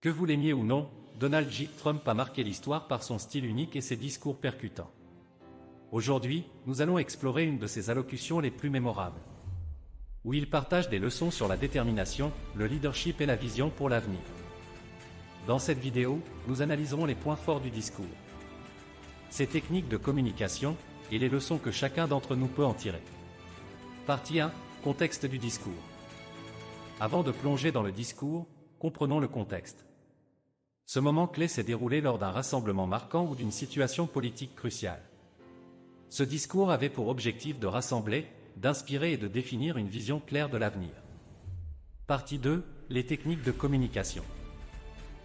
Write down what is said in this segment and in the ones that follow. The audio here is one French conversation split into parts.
Que vous l'aimiez ou non, Donald J. Trump a marqué l'histoire par son style unique et ses discours percutants. Aujourd'hui, nous allons explorer une de ses allocutions les plus mémorables, où il partage des leçons sur la détermination, le leadership et la vision pour l'avenir. Dans cette vidéo, nous analyserons les points forts du discours, ses techniques de communication et les leçons que chacun d'entre nous peut en tirer. Partie 1. Contexte du discours. Avant de plonger dans le discours, comprenons le contexte. Ce moment clé s'est déroulé lors d'un rassemblement marquant ou d'une situation politique cruciale. Ce discours avait pour objectif de rassembler, d'inspirer et de définir une vision claire de l'avenir. Partie 2. Les techniques de communication.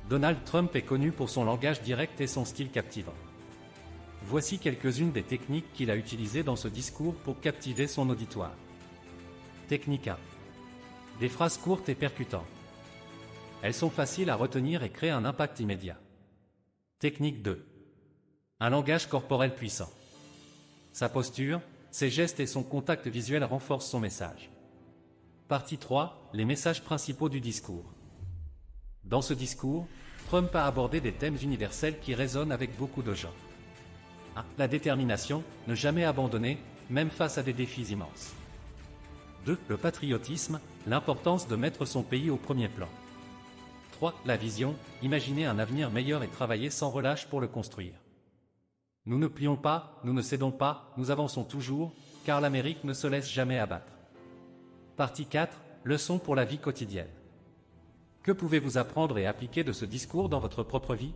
Donald Trump est connu pour son langage direct et son style captivant. Voici quelques-unes des techniques qu'il a utilisées dans ce discours pour captiver son auditoire. Technique 1. Des phrases courtes et percutantes. Elles sont faciles à retenir et créent un impact immédiat. Technique 2. Un langage corporel puissant. Sa posture, ses gestes et son contact visuel renforcent son message. Partie 3. Les messages principaux du discours. Dans ce discours, Trump a abordé des thèmes universels qui résonnent avec beaucoup de gens. 1. La détermination, ne jamais abandonner, même face à des défis immenses. 2. Le patriotisme, l'importance de mettre son pays au premier plan. 3. La vision, imaginer un avenir meilleur et travailler sans relâche pour le construire. Nous ne plions pas, nous ne cédons pas, nous avançons toujours, car l'Amérique ne se laisse jamais abattre. Partie 4. Leçons pour la vie quotidienne. Que pouvez-vous apprendre et appliquer de ce discours dans votre propre vie?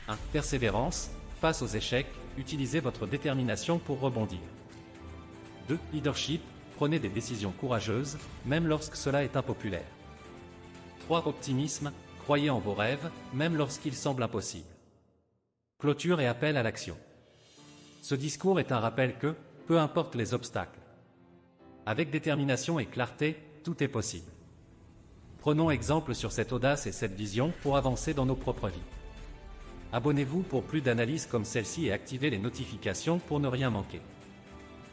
1. Persévérance, face aux échecs, utilisez votre détermination pour rebondir. 2. Leadership, prenez des décisions courageuses, même lorsque cela est impopulaire. 3. Optimisme, croyez en vos rêves, même lorsqu'ils semblent impossibles. Clôture et appel à l'action. Ce discours est un rappel que, peu importe les obstacles, avec détermination et clarté, tout est possible. Prenons exemple sur cette audace et cette vision pour avancer dans nos propres vies. Abonnez-vous pour plus d'analyses comme celle-ci et activez les notifications pour ne rien manquer.